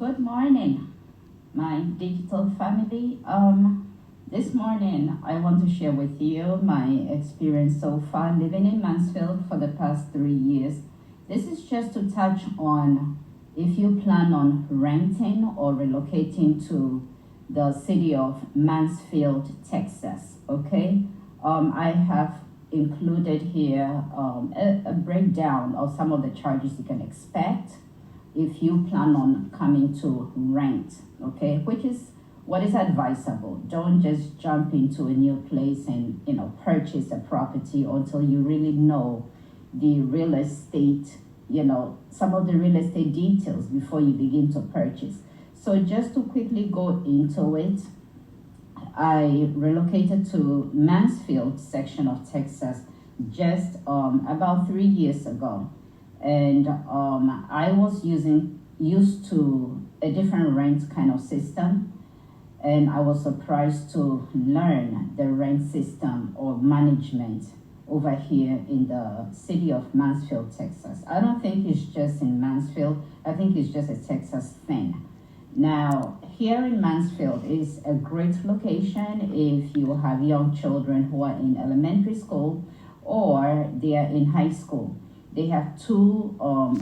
Good morning, my digital family. This morning I want to share with you my experience so far living in Mansfield for the past 3 years. This is just to touch on if you plan on renting or relocating to the city of Mansfield, Texas. Okay, I have included here a breakdown of some of the charges you can expect if you plan on coming to rent, okay, which is what is advisable. Don't just jump into a new place and purchase a property until you really know the real estate, some of the real estate details before you begin to purchase. So just to quickly go into it, I relocated to Mansfield section of Texas just about 3 years ago, and I was used to a different rent kind of system, and I was surprised to learn the rent system or management over here in the city of Mansfield, Texas. I don't think it's just in Mansfield. I think it's just a Texas thing. Now, here in Mansfield is a great location if you have young children who are in elementary school or they are in high school. They have two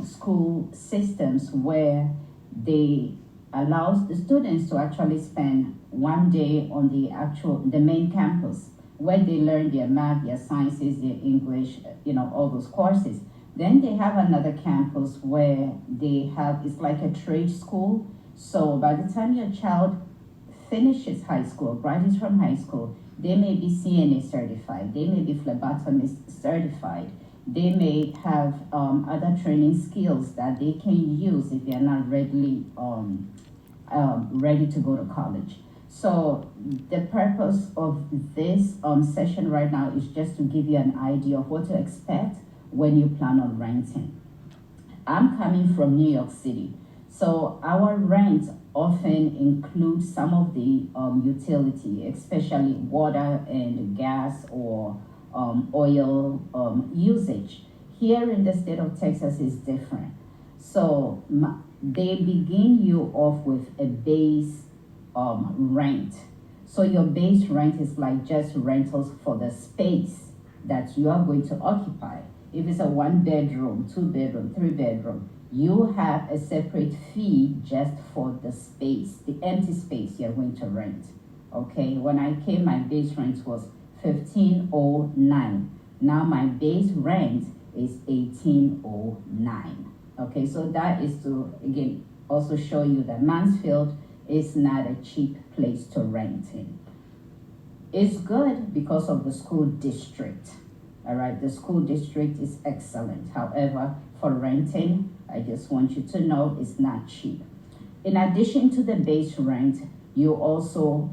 school systems where they allows the students to actually spend one day on the main campus where they learn their math, their sciences, their English, all those courses. Then they have another campus where it's like a trade school. So by the time your child finishes high school, graduates from high school, they may be CNA certified, they may be phlebotomist certified, they may have other training skills that they can use if they're not ready to go to college. So the purpose of this session right now is just to give you an idea of what to expect when you plan on renting. I'm coming from New York City, so our rent often includes some of the utility, especially water and gas or oil usage. Here in the state of Texas is different. So they begin you off with a base rent. So your base rent is like just rentals for the space that you are going to occupy. If it's a 1 bedroom, 2 bedroom, 3 bedroom, you have a separate fee just for the space, the empty space you're going to rent. Okay, when I came, my base rent was $1,509. Now my base rent is $1,809. Okay, so that is to again also show you that Mansfield is not a cheap place to rent in. It's good because of the school district. All right, the school district is excellent. However, for renting, I just want you to know it's not cheap. In addition to the base rent, you also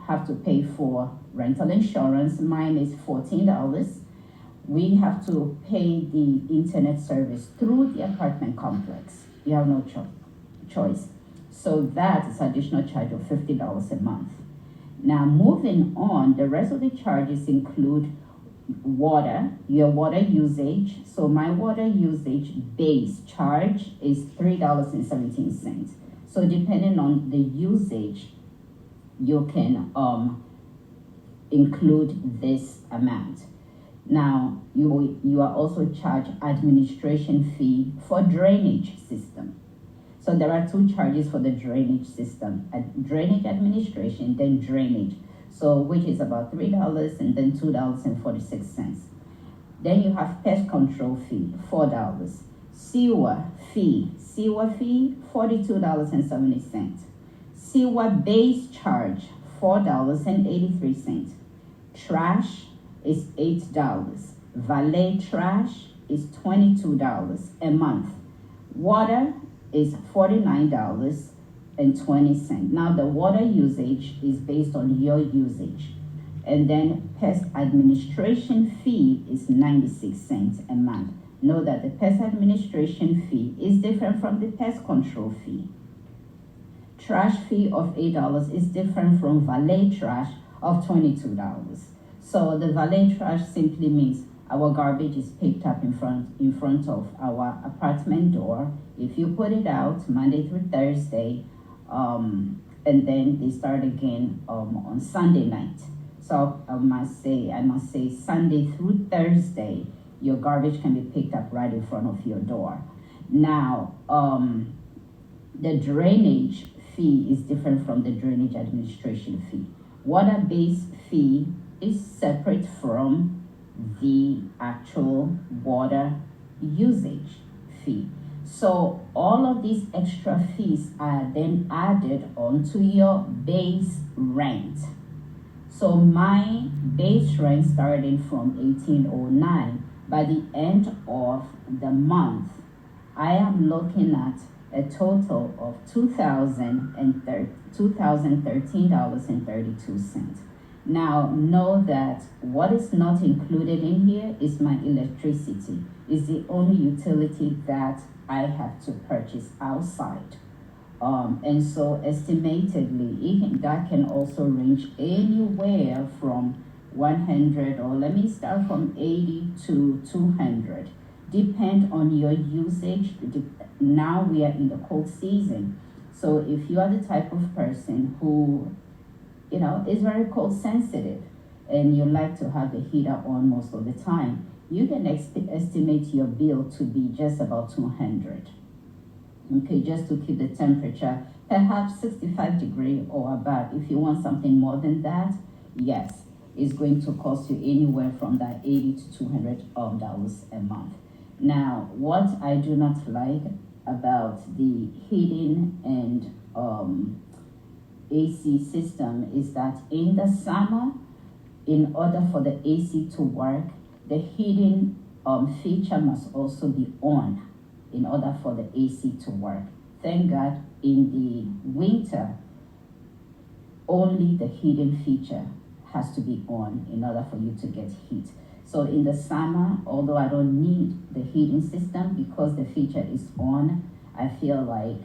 have to pay for rental insurance. Mine is $14. We have to pay the internet service through the apartment complex. You have no choice. So that is additional charge of $50 a month. Now moving on, the rest of the charges include water, your water usage. So my water usage base charge is $3.17. So depending on the usage, you can include this amount. Now you are also charged administration fee for drainage system. So there are two charges for the drainage system: drainage administration, then drainage. So which is about $3 and then $2.46. Then you have pest control fee, $4. Sewer fee, $42.70. Sewer base charge, $4.83. Trash is $8. Valet trash is $22 a month. Water is $49.20. Now the water usage is based on your usage. And then pest administration fee is 96 cents a month. Know that the pest administration fee is different from the pest control fee. Trash fee of $8 is different from valet trash of $22. So the valet trash simply means Our garbage is picked up in front of our apartment door. If you put it out Monday through Thursday, and then they start again on Sunday night. So I must say Sunday through Thursday, your garbage can be picked up right in front of your door. Now, the drainage fee is different from the drainage administration fee. Water base fee is separate from the actual water usage fee. So all of these extra fees are then added onto your base rent. So my base rent starting from 1809, by the end of the month, I am looking at a total of $2,013.32. Now, know that what is not included in here is my electricity. Is the only utility that I have to purchase outside. And so estimatedly, that can also range anywhere from 100, or let me start from 80 to 200. Depend on your usage. Now we are in the cold season. So if you are the type of person who, is very cold sensitive and you like to have the heater on most of the time, you can estimate your bill to be just about 200. Okay, just to keep the temperature perhaps 65 degree or above. If you want something more than that, yes, it's going to cost you anywhere from that 80 to $200 a month. Now, what I do not like about the heating and AC system is that in the summer, in order for the AC to work, the heating feature must also be on in order for the AC to work. Thank God in the winter, only the heating feature has to be on in order for you to get heat. So in the summer, although I don't need the heating system because the feature is on, I feel like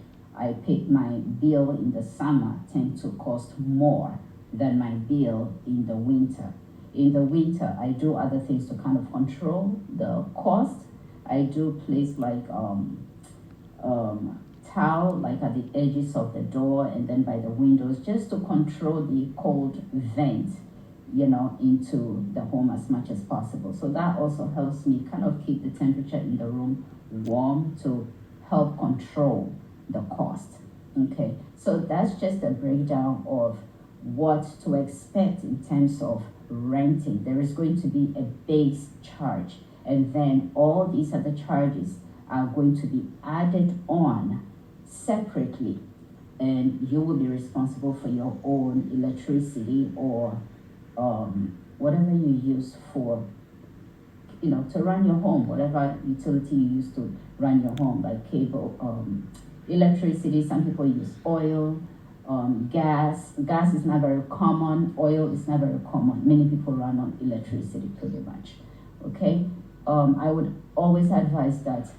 my bill in the summer tend to cost more than my bill in the winter. In the winter, I do other things to kind of control the cost. I do place like towel like at the edges of the door and then by the windows, just to control the cold vent, into the home as much as possible. So that also helps me kind of keep the temperature in the room warm to help control the cost. Okay, so that's just a breakdown of what to expect in terms of renting. There is going to be a base charge, and then all these other charges are going to be added on separately, and you will be responsible for your own electricity or whatever you use for, to run your home, whatever utility you use to run your home, like cable, electricity. Some people use oil, gas. Gas is not very common. Oil is not very common. Many people run on electricity pretty much. Okay, I would always advise that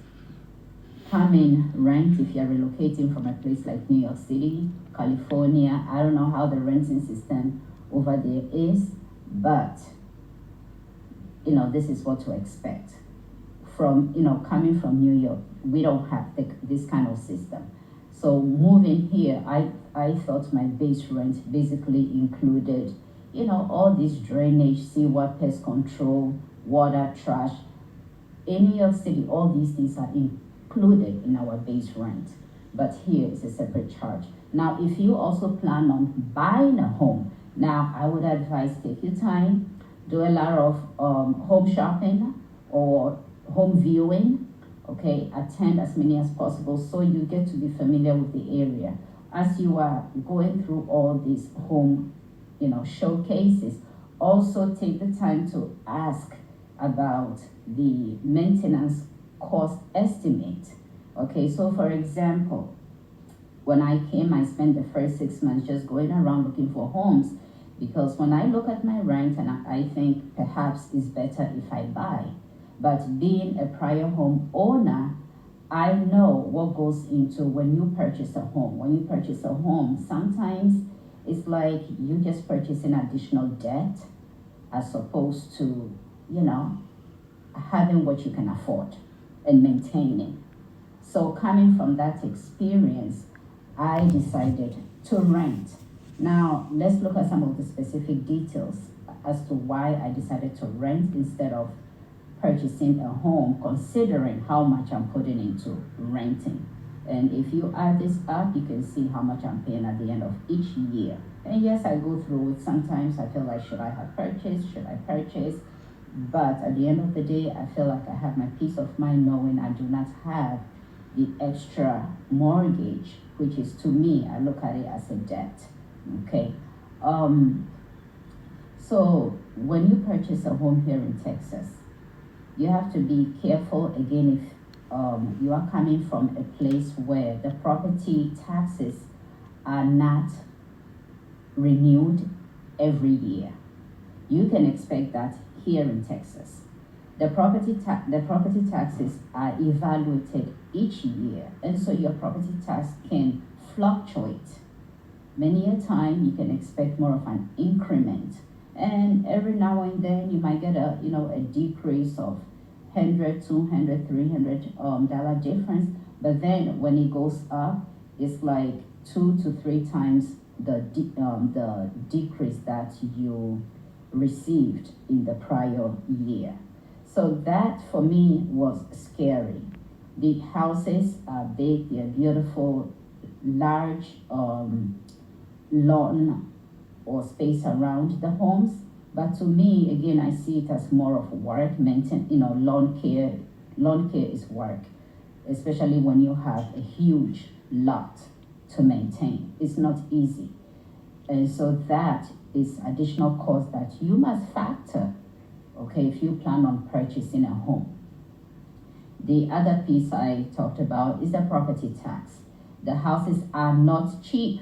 come in rent if you're relocating from a place like New York City, California. I don't know how the renting system over there is, but this is what to expect from coming from New York. We don't have this kind of system. So moving here, I thought my base rent basically included all this drainage, sewer, pest control, water, trash. In New York City, all these things are included in our base rent, but here is a separate charge. Now, if you also plan on buying a home, now I would advise take your time, do a lot of home shopping or home viewing. Okay, attend as many as possible so you get to be familiar with the area. As you are going through all these home, showcases, also take the time to ask about the maintenance cost estimate. Okay, so for example, when I came, I spent the first 6 months just going around looking for homes, because when I look at my rent, and I think perhaps it's better if I buy. But being a prior home owner, I know what goes into when you purchase a home. When you purchase a home, sometimes it's like you just purchasing additional debt as opposed to, having what you can afford and maintaining. So coming from that experience, I decided to rent. Now, let's look at some of the specific details as to why I decided to rent instead of purchasing a home, considering how much I'm putting into renting. And if you add this up, you can see how much I'm paying at the end of each year. And yes, I go through it. Sometimes I feel like, should I have purchased? Should I purchase? But at the end of the day, I feel like I have my peace of mind knowing I do not have the extra mortgage, which is, to me, I look at it as a debt. Okay. So when you purchase a home here in Texas, you have to be careful again if you are coming from a place where the property taxes are not renewed every year. You can expect that here in Texas. The property taxes are evaluated each year, and so your property tax can fluctuate. Many a time you can expect more of an increment, and every now and then you might get a decrease of $100, $200, $300 difference. But then when it goes up, it's like 2 to 3 times the decrease that you received in the prior year. So that for me was scary. The houses are big, they're beautiful, large lawn or space around the homes. But to me, again, I see it as more of work. Lawn care. Lawn care is work, especially when you have a huge lot to maintain. It's not easy. And so that is additional cost that you must factor, okay, if you plan on purchasing a home. The other piece I talked about is the property tax. The houses are not cheap.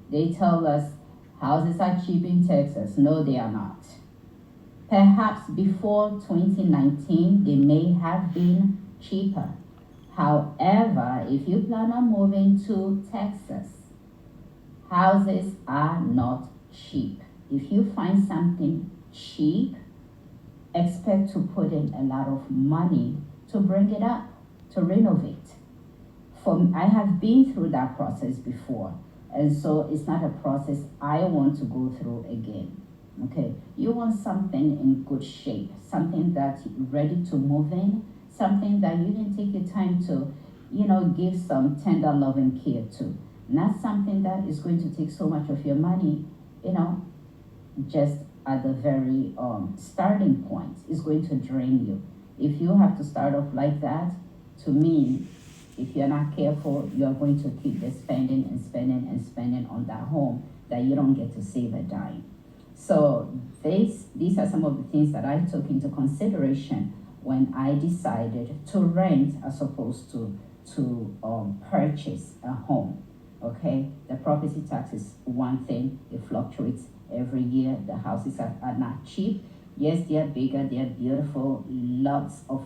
They tell us houses are cheap in Texas. No, they are not. Perhaps before 2019, they may have been cheaper. However, if you plan on moving to Texas, houses are not cheap. If you find something cheap, expect to put in a lot of money to bring it up, to renovate. I have been through that process before, and so it's not a process I want to go through again. Okay, you want something in good shape, something that's ready to move in, something that you can take your time to, give some tender love and care to. Not something that is going to take so much of your money, just at the very starting point. It's going to drain you. If you have to start off like that, to me, if you're not careful, you're going to keep the spending and spending and spending on that home that you don't get to save a dime. So these are some of the things that I took into consideration when I decided to rent as opposed to purchase a home. Okay, the property tax is one thing. It fluctuates every year. The houses are not cheap. Yes, they are bigger, they are beautiful, lots of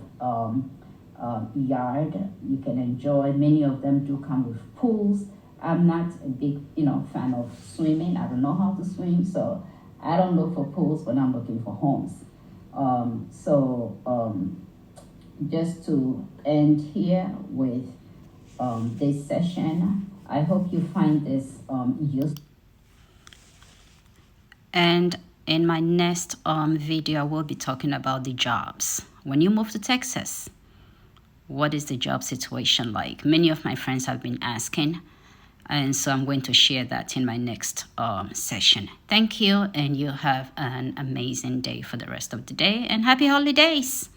yard you can enjoy. Many of them do come with pools. I'm not a big fan of swimming. I don't know how to swim, so I don't look for pools when I'm looking for homes. Just to end here with this session, I hope you find this useful. And in my next video, I will be talking about the jobs. When you move to Texas, what is the job situation like? Many of my friends have been asking, and so I'm going to share that in my next session. Thank you, and you have an amazing day for the rest of the day, and happy holidays.